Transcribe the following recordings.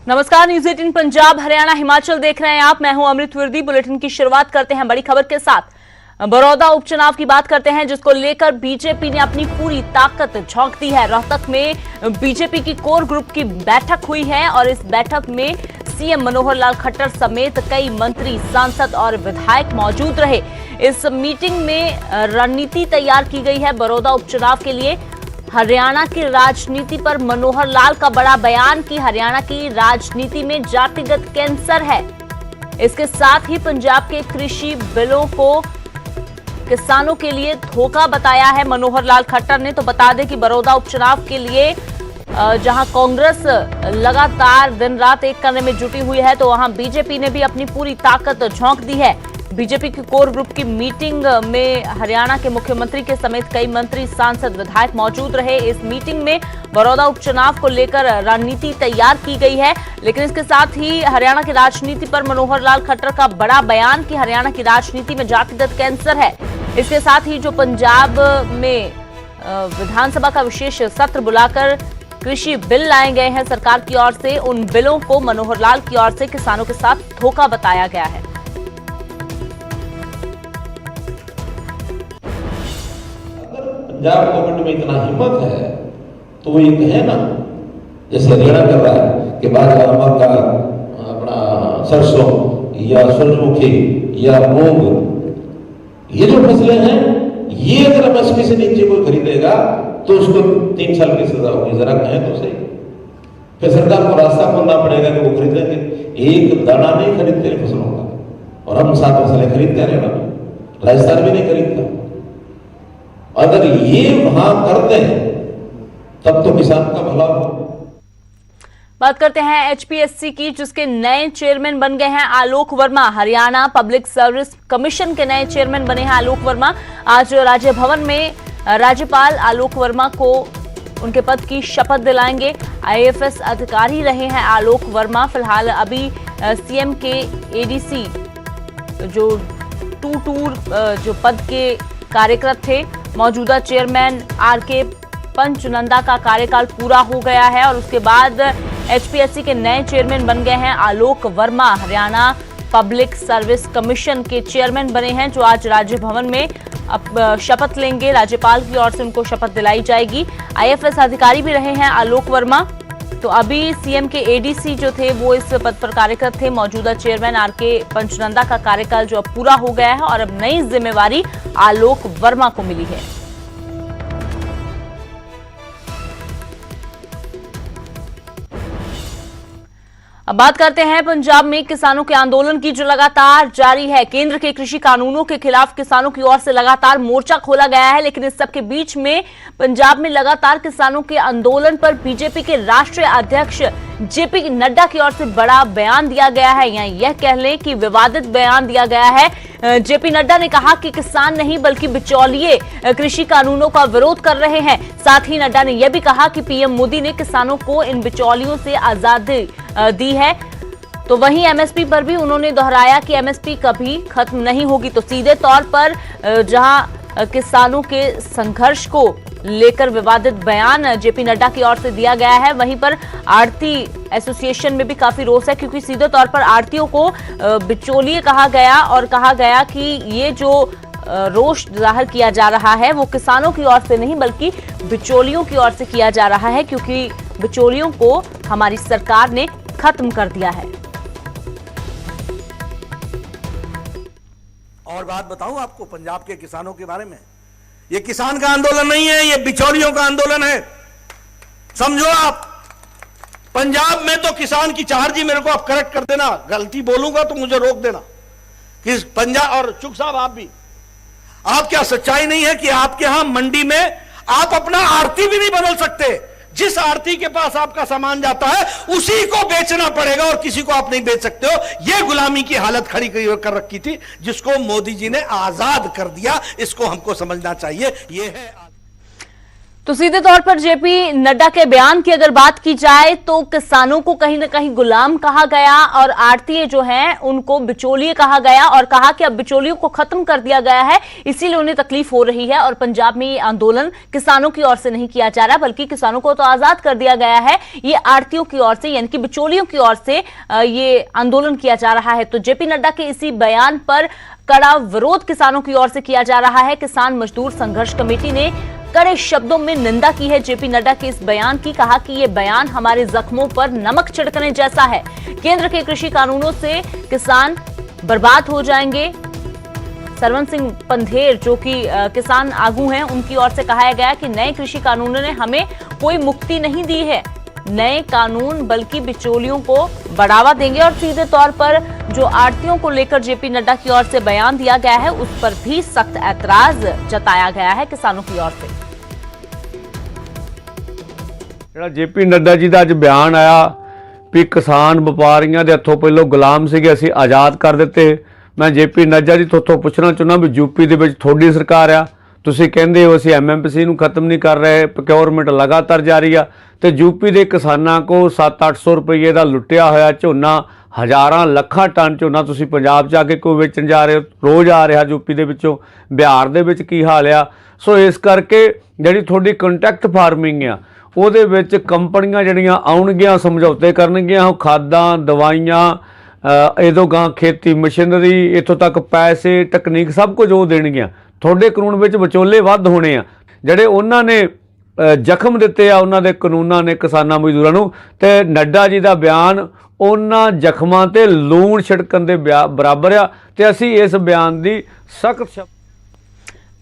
नमस्कार, न्यूज 18 पंजाब हरियाणा हिमाचल देख रहे हैं आप। मैं हूं अमृत विरदी। बुलेटिन की शुरुआत करते हैं बड़ी खबर के साथ। बड़ौदा उपचुनाव की बात करते हैं, जिसको लेकर बीजेपी ने अपनी पूरी ताकत झोंक दी है। रोहतक में बीजेपी की कोर ग्रुप की बैठक हुई है और इस बैठक में सीएम मनोहर लाल खट्टर समेत कई मंत्री, सांसद और विधायक मौजूद रहे। इस मीटिंग में रणनीति तैयार की गई है बड़ौदा उपचुनाव के लिए। हरियाणा की राजनीति पर मनोहर लाल का बड़ा बयान कि हरियाणा की राजनीति में जातिगत कैंसर है। इसके साथ ही पंजाब के कृषि बिलों को किसानों के लिए धोखा बताया है मनोहर लाल खट्टर ने। तो बता दें कि बड़ौदा उपचुनाव के लिए जहां कांग्रेस लगातार दिन रात एक करने में जुटी हुई है, तो वहां बीजेपी ने भी अपनी पूरी ताकत झोंक दी है। बीजेपी की कोर ग्रुप की मीटिंग में हरियाणा के मुख्यमंत्री के समेत कई मंत्री, सांसद, विधायक मौजूद रहे। इस मीटिंग में बड़ौदा उपचुनाव को लेकर रणनीति तैयार की गई है, लेकिन इसके साथ ही हरियाणा की राजनीति पर मनोहर लाल खट्टर का बड़ा बयान कि हरियाणा की राजनीति में जातिगत कैंसर है। इसके साथ ही जो पंजाब में विधानसभा का विशेष सत्र बुलाकर कृषि बिल लाए गए हैं सरकार की ओर से, उन बिलों को मनोहर लाल की ओर से किसानों के साथ धोखा बताया गया है। पंजाब गवर्नमेंट में इतना हिम्मत है तो वो ये कहे ना, जैसे हरियाणा कर रहा है कि बाजरा, मक्का, अपना सरसों या सूरजमुखी या मूंग, ये जो फसलें हैं, ये अगर एमएसपी से नीचे कोई खरीदेगा तो उसको 3 साल की सजा होगी। जरा कहें तो सही। फिर सरकार को रास्ता खोलना पड़ेगा कि वो खरीदेंगे। एक दाना नहीं खरीदते फसलों का, और हम 7 फसलें खरीदते हैं ना, राजस्थान भी नहीं खरीदता। अगर ये वहां करते हैं तब तो किसान का भला हो। बात करते हैं एचपीएससी की, जिसके नए चेयरमैन बन गए हैं Alok Verma. Haryana public service commission के नए चेयरमैन बने हैं आलोक वर्मा। आज राज्य भवन में राज्यपाल आलोक वर्मा को उनके पद की शपथ दिलाएंगे। आईएफएस अधिकारी रहे हैं आलोक वर्मा। फिलहाल अभी सीएम के एडीसी जो जो पद के कार्यरत थे, मौजूदा चेयरमैन आरके पंचनंदा का कार्यकाल पूरा हो गया है और उसके बाद एचपीएससी के नए चेयरमैन बन गए हैं Alok Verma. Haryana public service commission के चेयरमैन बने हैं, जो आज राज्य भवन में अब शपथ लेंगे। राज्यपाल की ओर से उनको शपथ दिलाई जाएगी। आईएफएस अधिकारी भी रहे हैं आलोक वर्मा। तो अभी सीएम के एडीसी जो थे वो इस पद पर कार्यरत थे। मौजूदा चेयरमैन आरके पंचनंदा का कार्यकाल जो अब पूरा हो गया है और अब नई जिम्मेवारी आलोक वर्मा को मिली है। अब बात करते हैं पंजाब में किसानों के आंदोलन की, जो लगातार जारी है। केंद्र के कृषि कानूनों के खिलाफ किसानों की ओर से लगातार मोर्चा खोला गया है, लेकिन इस सब के बीच में पंजाब में लगातार किसानों के आंदोलन पर बीजेपी के राष्ट्रीय अध्यक्ष जेपी नड्डा की ओर से बड़ा बयान दिया गया है, या यह कह लें कि विवादित बयान दिया गया है। जेपी नड्डा ने कहा कि किसान नहीं बल्कि बिचौलिए कृषि कानूनों का विरोध कर रहे हैं। साथ ही नड्डा ने यह भी कहा कि पीएम मोदी ने किसानों को इन बिचौलियों से आजादी दी है। तो वहीं एमएसपी पर भी उन्होंने दोहराया कि एमएसपी कभी खत्म नहीं होगी। तो सीधे तौर पर जहां किसानों के संघर्ष को लेकर विवादित बयान जेपी नड्डा की ओर से दिया गया है, वहीं पर आढ़ती एसोसिएशन में भी काफी रोष है, क्योंकि सीधे तौर पर आढ़तियों को बिचौलिए कहा गया और कहा गया कि ये जो रोष जाहिर किया जा रहा है वो किसानों की ओर से नहीं बल्कि बिचौलियों की ओर से किया जा रहा है, क्योंकि बिचौलियों को हमारी सरकार ने खत्म कर दिया है। और बात बताऊं आपको पंजाब के किसानों के बारे में, ये किसान का आंदोलन नहीं है, ये बिचौलियों का आंदोलन है। समझो आप, पंजाब में तो किसान की चार्ज ही, मेरे को आप करेक्ट कर देना, गलती बोलूंगा तो मुझे रोक देना, कि पंजाब, और चुक साहब आप भी, आप क्या सच्चाई नहीं है कि आपके यहां मंडी में आप अपना आड़ती भी नहीं बदल सकते? जिस आड़ती के पास आपका सामान जाता है उसी को बेचना पड़ेगा और किसी को आप नहीं बेच सकते हो। यह गुलामी की हालत खड़ी कर रखी थी, जिसको मोदी जी ने आजाद कर दिया। इसको हमको समझना चाहिए। यह है तो सीधे तौर पर जेपी नड्डा के बयान की अगर बात की जाए तो किसानों को कहीं ना कहीं गुलाम कहा गया और आड़तीय जो हैं उनको बिचौलिए कहा गया और कहा कि अब बिचौलियों को खत्म कर दिया गया है, इसीलिए उन्हें तकलीफ हो रही है। और पंजाब में ये आंदोलन किसानों की ओर से नहीं किया जा रहा बल्कि किसानों को तो आजाद कर दिया गया है, ये आड़तियों की ओर से यानी कि बिचौलियों की ओर से ये आंदोलन किया जा रहा है। तो जेपी नड्डा के इसी बयान पर कड़ा विरोध किसानों की ओर से किया जा रहा है। किसान मजदूर संघर्ष कमेटी ने कड़े शब्दों में निंदा की है जेपी नड्डा के इस बयान की। कहा कि यह बयान हमारे जख्मों पर नमक छिड़कने जैसा है। केंद्र के कृषि कानूनों से किसान बर्बाद हो जाएंगे। सरवन सिंह पंधेर जो कि किसान आगू हैं, उनकी ओर से कहा गया कि नए कृषि कानूनों ने हमें कोई मुक्ति नहीं दी है, नए कानून बल्कि बिचौलियों को बढ़ावा देंगे। और सीधे तौर पर जो आड़तियों को लेकर जेपी नड्डा की ओर से बयान दिया गया है उस पर भी सख्त ऐतराज जताया गया है किसानों की ओर से। जेपी नड्डा जी का अज बयान आया भी किसान व्यापारियों के हथों पहलों गुलाम से असीं आज़ाद कर दिते। मैं जेपी नड्डा जी तो पुछना चाहुंदा भी यूपी दे विच तुहाडी सरकार आ, तुसीं कहंदे हो असीं MMPC नूं खत्म नहीं कर रहे, प्रोक्योरमेंट लगातार जारी आ, तो यूपी के किसानों को 700-800 रुपये का लुटिया होया झोना, हज़ारां लखां टन झोना तुसीं पंजाब जाके कोई बेचण जा रहे हो, रोज़ आ रहा यूपी दे विचों, बिहार दे विच की हाल आ। सो इस करके जिहड़ी तुहाडी कंट्रैक्ट फार्मिंग आ ਉਹਦੇ ਵਿੱਚ ਕੰਪਨੀਆਂ ਜਿਹੜੀਆਂ ਆਉਣਗੀਆਂ ਸਮਝੌਤੇ ਕਰਨਗੀਆਂ, ਉਹ ਖਾਦਾਂ ਦਵਾਈਆਂ ਇਹਦੋਂ ਗਾਂ ਖੇਤੀ ਮਸ਼ੀਨਰੀ ਇੱਥੋਂ ਤੱਕ ਪੈਸੇ ਟੈਕਨੀਕ ਸਭ ਕੁਝ ਉਹ ਦੇਣਗੀਆਂ। ਤੁਹਾਡੇ ਕਾਨੂੰਨ ਵਿੱਚ ਵਿਚੋਲੇ ਵੱਧ ਹੋਣੇ ਆ, ਜਿਹੜੇ ਉਹਨਾਂ ਨੇ ਜ਼ਖਮ ਦਿੱਤੇ ਆ ਉਹਨਾਂ ਦੇ ਕਾਨੂੰਨਾਂ ਨੇ ਕਿਸਾਨਾਂ ਮਜ਼ਦੂਰਾਂ ਨੂੰ। ਤੇ ਨੱਡਾ ਜੀ ਦਾ ਬਿਆਨ ਉਹਨਾਂ ਜ਼ਖਮਾਂ ਤੇ ਲੂਣ ਛਿੜਕਣ ਦੇ ਬਰਾਬਰ ਆ ਤੇ ਅਸੀਂ ਇਸ ਬਿਆਨ ਦੀ ਸਖਤ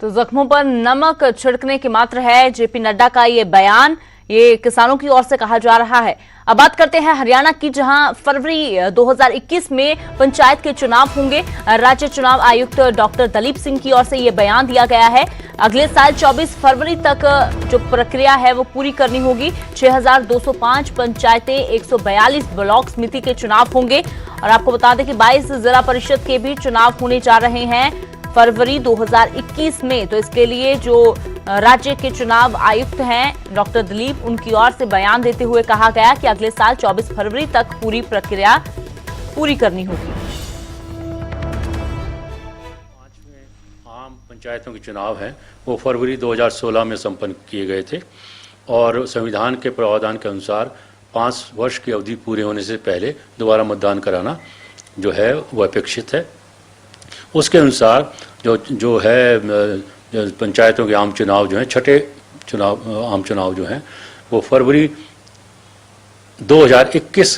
तो जख्मों पर नमक छिड़कने की मात्र है जेपी नड्डा का ये बयान, ये किसानों की ओर से कहा जा रहा है। अब बात करते हैं हरियाणा की, जहां फरवरी 2021 में पंचायत के चुनाव होंगे। राज्य चुनाव आयुक्त डॉक्टर दलीप सिंह की ओर से यह बयान दिया गया है। अगले साल 24 फरवरी तक जो प्रक्रिया है वो पूरी करनी होगी। 6205 पंचायतें, 142 ब्लॉक समिति के चुनाव होंगे। और आपको बता दें कि 22 जिला परिषद के भी चुनाव होने जा रहे हैं फरवरी 2021 में। तो इसके लिए जो राज्य के चुनाव आयुक्त हैं डॉक्टर दिलीप, उनकी ओर से बयान देते हुए कहा गया कि अगले साल 24 फरवरी तक पूरी प्रक्रिया पूरी करनी होगी। आम पंचायतों के चुनाव हैं वो फरवरी 2016 में संपन्न किए गए थे और संविधान के प्रावधान के अनुसार 5 वर्ष की अवधि पूरे होने से पहले दोबारा मतदान कराना जो है वो अपेक्षित है। उसके अनुसार जो है पंचायतों के आम चुनाव जो हैं, छठे चुनाव आम चुनाव जो हैं वो फरवरी 2021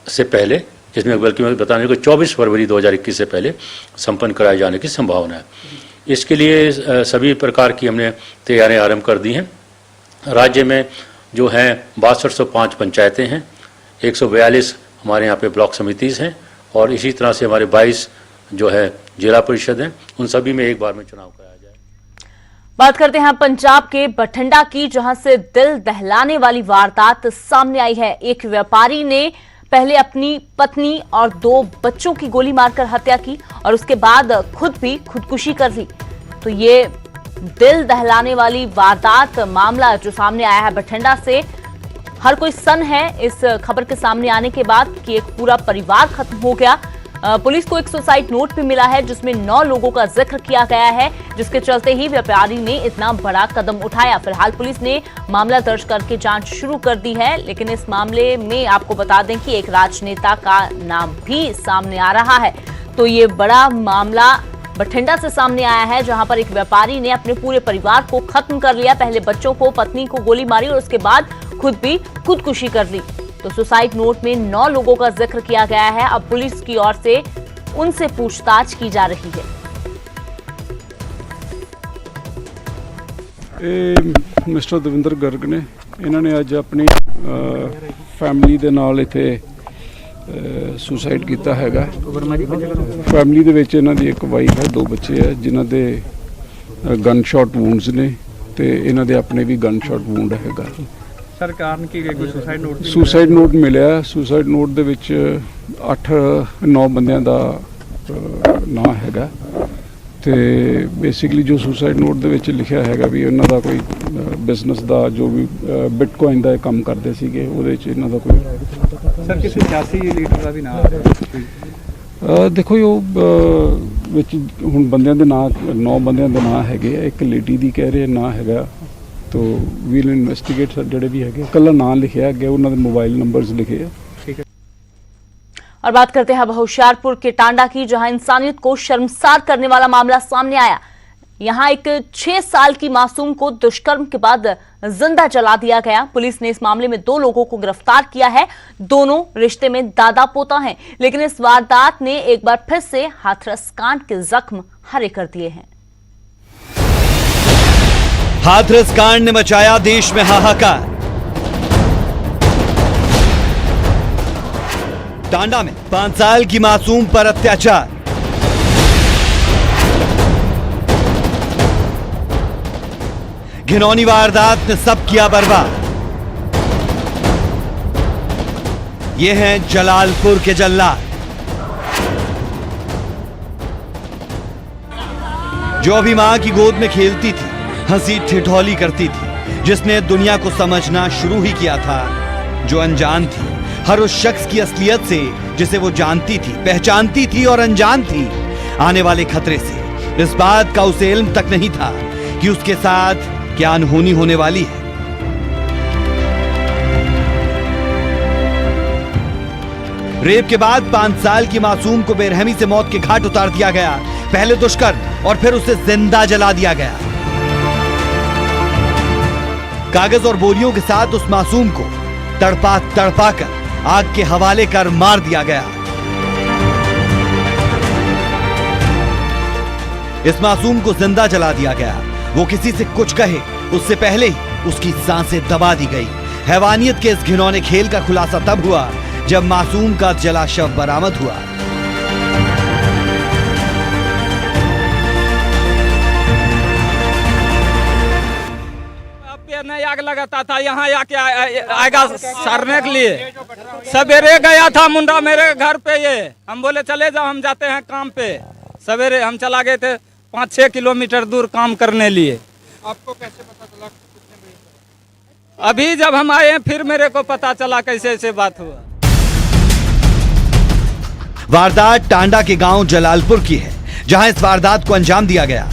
से पहले, जिसमें बल्कि मैं बताने को 24 फरवरी 2021 से पहले संपन्न कराए जाने की संभावना है। इसके लिए सभी प्रकार की हमने तैयारियां आरंभ कर दी हैं। राज्य में जो हैं 6205 पंचायतें हैं, 142 हमारे यहाँ पे ब्लॉक समितिज हैं और इसी तरह से हमारे 22 जो है जिला परिषद हैं, उन सभी में एक बार में चुनाव कराया जाए। बात करते हैं पंजाब के बठिंडा की, जहां से दिल दहलाने वाली वारदात सामने आई है। एक व्यापारी ने पहले अपनी पत्नी और 2 बच्चों की गोली मारकर हत्या की और उसके बाद खुद भी खुदकुशी कर ली। तो ये दिल दहलाने वाली वारदात मामला जो सामने आया है बठिंडा से, हर कोई सन है इस खबर के सामने आने के बाद कि एक पूरा परिवार खत्म हो गया। पुलिस को एक सुसाइड नोट भी मिला है जिसमें 9 लोगों का जिक्र किया गया है, जिसके चलते ही व्यापारी ने इतना बड़ा कदम उठाया। फिलहाल पुलिस ने मामला दर्ज करके जांच शुरू कर दी है, लेकिन इस मामले में आपको बता दें कि एक राजनेता का नाम भी सामने आ रहा है। तो ये बड़ा मामला बठिंडा से सामने आया है, जहां पर एक व्यापारी ने अपने पूरे परिवार को खत्म कर लिया। पहले बच्चों को, पत्नी को गोली मारी और उसके बाद खुद भी खुदकुशी कर ली। तो सुसाइड नोट में 9 लोगों का जिक्र किया गया है। अब पुलिस की ओर से उनसे पूछताछ की जा रही है। मिस्टर दविंदर गर्ग ने इन्होंने अज अपनी फैमिली दे नाल इत्थे सुसाइड किया हैगा। फैमिली दे विच इन्हां दी एक वाइफ है, 2 बच्चे है जिन्हां दे गन शॉट वूंड्स ने ते इन्हां दे अपने भी गन शॉट वूंड हैगा। सरकार ने की गई कोई सुसाइड नोट मिलिया। सुसाइड नोट दे विच 8-9 बंदियां दा नाम हैगा ਤੇ ਬੇਸਿਕਲੀ ਜੋ ਸੁਸਾਈਡ ਨੋਟ ਦੇ ਵਿੱਚ ਲਿਖਿਆ ਹੈਗਾ ਵੀ ਉਹਨਾਂ ਦਾ ਕੋਈ ਬਿਜ਼ਨਸ ਦਾ ਜੋ ਵੀ ਬਿਟਕੋਇਨ ਦਾ ਕੰਮ ਕਰਦੇ ਸੀਗੇ ਉਹਦੇ 'ਚ ਇਹਨਾਂ ਦਾ ਕੋਈ ਸਰ ਕਿਸੇ ਸਿਆਸੀ ਲੀਡਰ ਦਾ ਵੀ ਨਾਮ ਆ ਰਿਹਾ? ਦੇਖੋ ਜੀ, ਉਹ ਵਿੱਚ ਹੁਣ ਬੰਦਿਆਂ ਦੇ ਨਾਂ 9 ਬੰਦਿਆਂ ਦੇ ਨਾਂ ਹੈਗੇ ਆ, ਇੱਕ ਲੇਡੀ ਦੀ ਕਹਿ ਰਹੇ ਨਾਂ ਹੈਗਾ, तो वील इन्वेस्टिगेट ਜਿਹੜੇ भी है कल नाम लिखे है उन्होंने मोबाइल नंबर्स लिखे है। और बात करते हैं अब होशियारपुर के टांडा की, जहां इंसानियत को शर्मसार करने वाला मामला सामने आया। यहां एक 6 साल की मासूम को दुष्कर्म के बाद जिंदा जला दिया गया। पुलिस ने इस मामले में 2 लोगों को गिरफ्तार किया है। दोनों रिश्ते में दादा पोता हैं, लेकिन इस वारदात ने एक बार फिर से हाथरस कांड के जख्म हरे कर दिए हैं। हाथरस कांड ने मचाया देश में हाहाकार। टांडा में 5 साल की मासूम पर अत्याचार। घिनौनी वारदात ने सब किया बर्बाद। ये हैं जलालपुर के जल्लाद, जो अभी मां की गोद में खेलती थी, हंसी ठिठौली करती थी, जिसने दुनिया को समझना शुरू ही किया था, जो अनजान थी हर उस शख्स की असलियत से जिसे वो जानती थी, पहचानती थी और अनजान थी आने वाले खतरे से। इस बात का उसे इल्म तक नहीं था कि उसके साथ क्या अनहोनी होने वाली है। रेप के बाद 5 साल की मासूम को बेरहमी से मौत के घाट उतार दिया गया। पहले दुष्कर्म और फिर उसे जिंदा जला दिया गया। कागज और बोरियों के साथ उस मासूम को तड़पा तड़पा कर आग के हवाले कर मार दिया गया। इस मासूम को जिंदा जला दिया गया। वो किसी से कुछ कहे उससे पहले ही उसकी सांसें दबा दी गई। हैवानियत के इस घिनौने खेल का खुलासा तब हुआ जब मासूम का जला शव बरामद हुआ। नहीं आग लगाता था, यहाँ आके आएगा सारने के लिए। सवेरे गया था मुंडा मेरे घर पे, ये हम बोले चले जाओ, हम जाते हैं काम पे। सवेरे हम चला गए थे 5-6 किलोमीटर दूर काम करने लिए। आपको कैसे पता चला? अभी जब हम आए हैं फिर मेरे को पता चला कैसे ऐसे बात हुआ। वारदात टांडा के गांव जलालपुर की है, जहां इस वारदात को अंजाम दिया गया।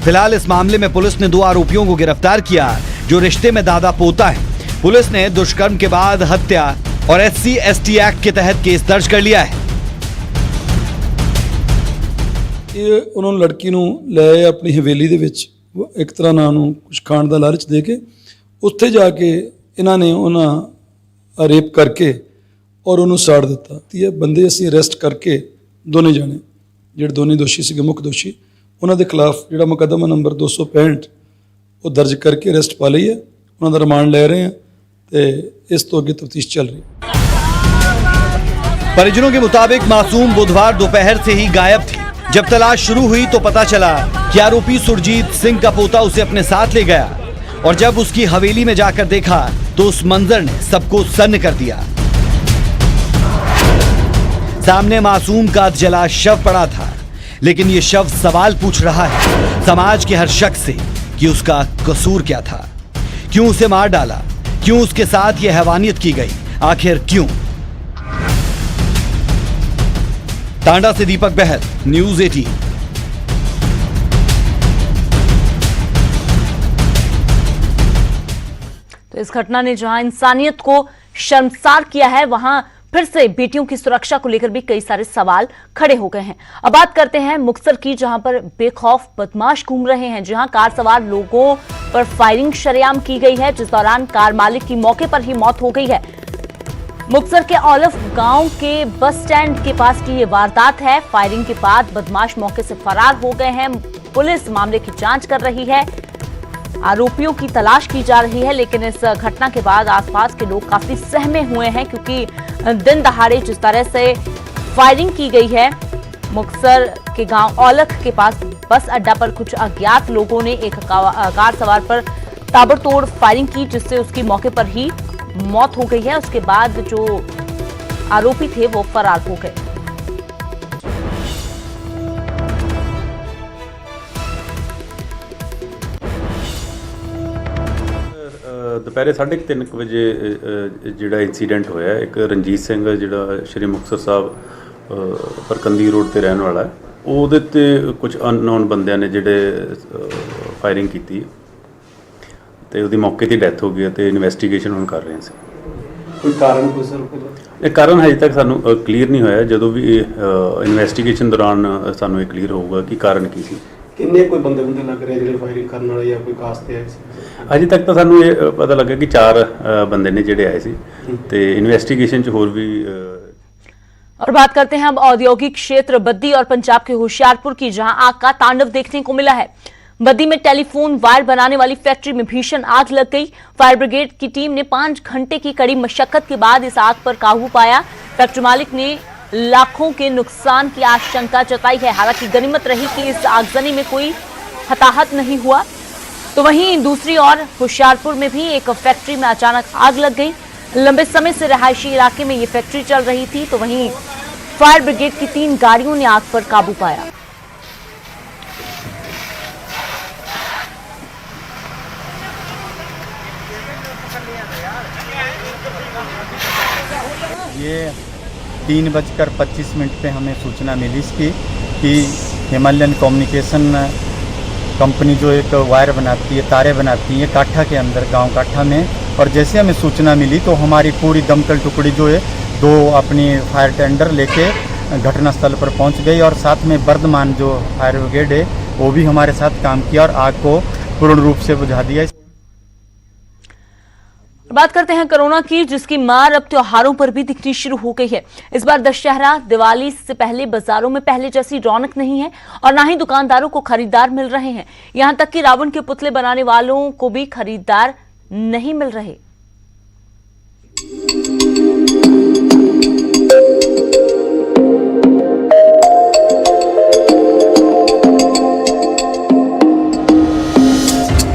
फिलहाल इस मामले में पुलिस ने 2 आरोपियों को गिरफ्तार किया, जो रिश्ते में दादा पोता है। पुलिस ने दुष्कर्म के बाद हत्या और SC/ST एक्ट के तहत केस दर्ज कर लिया है। ਇਹ ਉਹਨਾਂ ਨੂੰ ਲੜਕੀ ਨੂੰ ਲੈ ਆਪਣੀ ਹਵੇਲੀ ਦੇ ਵਿੱਚ ਇੱਕ ਤਰ੍ਹਾਂ ਨਾਲ ਉਹਨੂੰ ਕੁਝ ਖਾਣ ਦਾ ਲਾਲਚ ਦੇ ਕੇ ਉੱਥੇ ਜਾ ਕੇ ਇਹਨਾਂ ਨੇ ਉਹਨਾਂ ਰੇਪ ਕਰਕੇ ਔਰ ਉਹਨੂੰ ਸਾੜ ਦਿੱਤਾ। ਤੇ ਇਹ ਬੰਦੇ ਅਸੀਂ ਅਰੈਸਟ ਕਰਕੇ ਦੋਨੇ ਜਾਣੇ ਜਿਹੜੇ ਦੋਨੇ ਦੋਸ਼ੀ ਸੀਗੇ, ਮੁੱਖ ਦੋਸ਼ੀ, ਉਹਨਾਂ ਦੇ ਖਿਲਾਫ ਜਿਹੜਾ ਮੁਕੱਦਮਾ ਨੰਬਰ 265 ਉਹ ਦਰਜ ਕਰਕੇ ਅਰੈਸਟ ਪਾ ਲਈ ਹੈ। ਉਹਨਾਂ ਦਾ ਰਿਮਾਂਡ ਲੈ ਰਹੇ ਹਾਂ ਤੇ ਇਸ ਤੋਂ ਅੱਗੇ ਤਫਤੀਸ਼ ਚੱਲ ਰਹੀ ਹੈ। परिजनों के मुताबिक मासूम बुधवार दोपहर से ही गायब थी। जब तलाश शुरू हुई तो पता चला कि आरोपी सुरजीत सिंह का पोता उसे अपने साथ ले गया, और जब उसकी हवेली में जाकर देखा तो उस मंजर ने सबको सन्न कर दिया। सामने मासूम का जला शव पड़ा था, लेकिन ये शव सवाल पूछ रहा है समाज के हर शख्स से कि उसका कसूर क्या था, क्यों उसे मार डाला, क्यों उसके साथ ये हैवानियत की गई, आखिर क्यों। टांडा से दीपक बहल, न्यूज़ 18। तो इस घटना ने जहां इंसानियत को शर्मसार किया है, वहां फिर से बेटियों की सुरक्षा को लेकर भी कई सारे सवाल खड़े हो गए हैं। अब बात करते हैं मुक्तसर की, जहां पर बेखौफ बदमाश घूम रहे हैं, जहां कार सवार लोगों पर फायरिंग शरेआम की गई है, जिस दौरान कार मालिक की मौके पर ही मौत हो गई है। मुक्तसर के औलफ गांव के बस स्टैंड के पास की ये वारदात है। फायरिंग के बाद बदमाश मौके से फरार हो गए हैं। पुलिस मामले की जांच कर रही है, आरोपियों की तलाश की जा रही है, लेकिन इस घटना के बाद आसपास के लोग काफी सहमे हुए हैं, क्योंकि दिन दहाड़े जिस तरह से फायरिंग की गई है मुक्तसर के गांव औलख के पास बस अड्डा पर कुछ अज्ञात लोगों ने एक कार सवार पर ताबड़तोड़ फायरिंग की, जिससे उसकी मौके पर ही मौत हो गई है। उसके बाद जो आरोपी थे वो फरार हो गए। ਦੁਪਹਿਰੇ 3:30 ਵਜੇ ਜਿਹੜਾ ਇਨਸੀਡੈਂਟ ਹੋਇਆ, ਇੱਕ ਰਣਜੀਤ ਸਿੰਘ ਜਿਹੜਾ ਸ਼੍ਰੀ ਮੁਕਤਸਰ ਸਾਹਿਬ ਪਰਕੰਦੀ ਰੋਡ ਤੇ ਰਹਿਣ ਵਾਲਾ ਹੈ, ਉਹਦੇ ਤੇ ਕੁਝ ਅਨਨੋਨ ਬੰਦਿਆਂ ਨੇ ਜਿਹੜੇ ਫਾਇਰਿੰਗ ਕੀਤੀ ਤੇ ਉਹਦੀ ਮੌਕੇ ਤੇ ਡੈਥ ਹੋ ਗਈ ਤੇ ਇਨਵੈਸਟੀਗੇਸ਼ਨ ਹੁਣ ਕਰ ਰਹੇ ਸੀ। ਕੋਈ ਕਾਰਨ ਕੋਈ ਸਰ? ਇਹ ਕਾਰਨ ਹਜੇ ਤੱਕ ਸਾਨੂੰ ਕਲੀਅਰ ਨਹੀਂ ਹੋਇਆ। ਜਦੋਂ ਵੀ ਇਨਵੈਸਟੀਗੇਸ਼ਨ ਦੌਰਾਨ ਸਾਨੂੰ ਇਹ ਕਲੀਅਰ ਹੋਊਗਾ ਕਿ ਕਾਰਨ ਕੀ ਸੀ। ਕਿੰਨੇ ਕੋਈ ਬੰਦੇ ਲੱਗ ਰਹੇ ਜਿਹੜੇ ਫਾਇਰਿੰਗ ਕਰਨ ਵਾਲੇ ਜਾਂ ਕੋਈ ਕਾਸ ਤੇ ਆਏ ਸੀ? ਅਜੇ ਤੱਕ ਤਾਂ ਸਾਨੂੰ ਇਹ ਪਤਾ ਲੱਗਾ ਕਿ 4 ਬੰਦੇ ने ਜਿਹੜੇ ਆਏ ਸੀ ਤੇ ਇਨਵੈਸਟੀਗੇਸ਼ਨ ਚ ਹੋਰ भी। और बात करते हैं अब औद्योगिक क्षेत्र बद्दी और पंजाब के होशियारपुर की, जहां आग का तांडव देखने को मिला है। बद्दी में टेलीफोन वायर बनाने वाली फैक्ट्री में भीषण आग लग गई। फायर ब्रिगेड की टीम ने 5 घंटे की कड़ी मशक्कत के बाद इस आग पर काबू पाया। फैक्ट्री मालिक ने लाखों के नुकसान की आशंका जताई है। हालांकि गनीमत रही कि इस आगजनी में कोई हताहत नहीं हुआ। तो वहीं दूसरी ओर होशियारपुर में भी एक फैक्ट्री में अचानक आग लग गई। लंबे समय से रहायशी इलाके में ये फैक्ट्री चल रही थी। तो वहीं फायर ब्रिगेड की 3 गाड़ियों ने आग पर काबू पाया। ये 3:25 पे हमें सूचना मिली इसकी कि हिमालयन कम्युनिकेशन कंपनी जो एक वायर बनाती है, तारे बनाती है काठा के अंदर, गांव काठा में, और जैसे हमें सूचना मिली तो हमारी पूरी दमकल टुकड़ी जो है 2 अपनी फायर टेंडर लेके घटनास्थल पर पहुंच गई और साथ में वर्धमान जो फायर ब्रिगेड है वो भी हमारे साथ काम किया और आग को पूर्ण रूप से बुझा दिया। बात करते हैं कोरोना की, जिसकी मार अब त्योहारों पर भी दिखनी शुरू हो गई है। इस बार दशहरा दिवाली से पहले बाजारों में पहले जैसी रौनक नहीं है और ना ही दुकानदारों को खरीदार मिल रहे हैं। यहां तक कि रावण के पुतले बनाने वालों को भी खरीदार नहीं मिल रहे।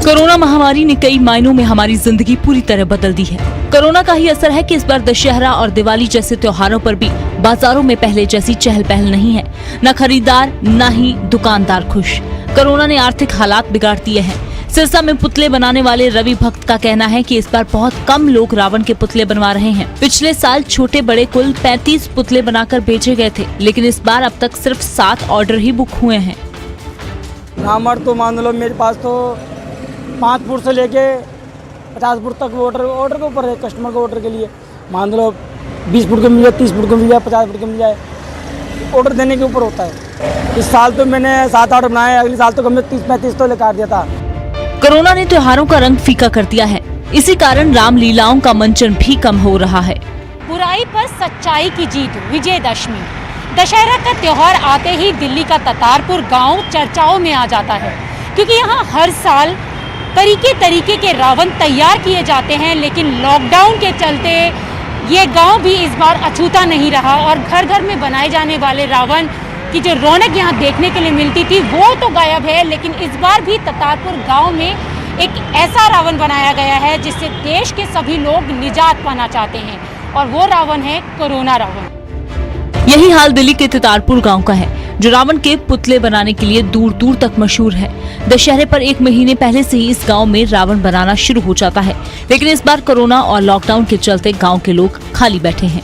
कोरोना महामारी ने कई मायनों में हमारी जिंदगी पूरी तरह बदल दी है। कोरोना का ही असर है कि इस बार दशहरा और दिवाली जैसे त्योहारों पर भी बाजारों में पहले जैसी चहल पहल नहीं है। न खरीदार न ही दुकानदार खुश। कोरोना ने आर्थिक हालात बिगाड़ दिए हैं। सिरसा में पुतले बनाने वाले रवि भक्त का कहना है कि इस बार बहुत कम लोग रावण के पुतले बनवा रहे हैं। पिछले साल छोटे बड़े कुल 35 पुतले बनाकर बेचे गए थे, लेकिन इस बार अब तक सिर्फ 7 ऑर्डर ही बुक हुए हैं। रावण तो मान लो मेरे पास तो 5 फुट से लेके 50 फुट तक ऑर्डर के ऊपर है। कस्टमर के ऑर्डर के लिए मान लो 20 फुट का मिल जाए, 30 फुट का मिल जाए, 50 फुट का मिल जाए, ऑर्डर देने के ऊपर होता है। इस साल तो मैंने 7 ऑर्डर बनाए, अगले साल तो कम से 30-35 तो लेकर दिया था। कोरोना ने त्योहारों का रंग फीका कर दिया है। इसी कारण रामलीलाओं का मंचन भी कम हो रहा है। बुराई पर सच्चाई की जीत, विजयदशमी। दशहरा का त्योहार आते ही दिल्ली का ततारपुर गांव चर्चाओं में आ जाता है, क्योंकि यहाँ हर साल तरीके के रावण तैयार किए जाते हैं। लेकिन लॉकडाउन के चलते ये गांव भी इस बार अछूता नहीं रहा और घर घर में बनाए जाने वाले रावण की जो रौनक यहाँ देखने के लिए मिलती थी वो तो गायब है। लेकिन इस बार भी ततारपुर गांव में एक ऐसा रावण बनाया गया है जिससे देश के सभी लोग निजात पाना चाहते हैं, और वो रावण है कोरोना रावण। यही हाल दिल्ली के ततारपुर गांव का है, जो रावण के पुतले बनाने के लिए दूर दूर तक मशहूर है। दशहरे पर 1 महीने पहले से ही इस गांव में रावण बनाना शुरू हो जाता है, लेकिन इस बार कोरोना और लॉकडाउन के चलते गांव के लोग खाली बैठे हैं।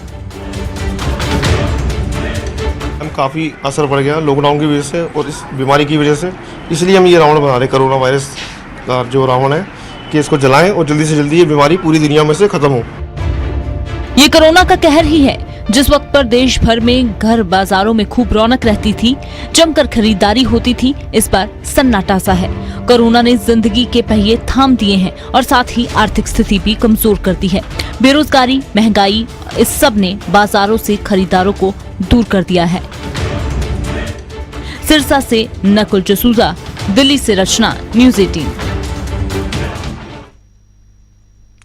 काफ़ी असर पड़ गया लॉकडाउन की वजह से और इस बीमारी की वजह से, इसलिए हम ये रावण बना रहे। कोरोना वायरस का जो रावण है कि इसको जलाएं और जल्दी से जल्दी ये बीमारी पूरी दुनिया में से खत्म हो। ये कोरोना का कहर ही है। जिस वक्त पर देश भर में घर बाजारों में खूब रौनक रहती थी, जमकर खरीदारी होती थी, इस बार सन्नाटा सा है। कोरोना ने जिंदगी के पहिए थाम दिए हैं और साथ ही आर्थिक स्थिति भी कमजोर कर दी है। बेरोजगारी, महंगाई, इस सब ने बाजारों से खरीदारों को दूर कर दिया है। सिरसा से नकुल जसूजा, दिल्ली से रचना, न्यूज़ 18।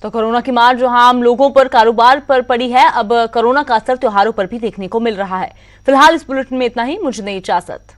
तो कोरोना की मार जो आम लोगों पर, कारोबार पर पड़ी है, अब कोरोना का असर त्योहारों पर भी देखने को मिल रहा है। फिलहाल इस बुलेटिन में इतना ही। मुझे दें इजाजत।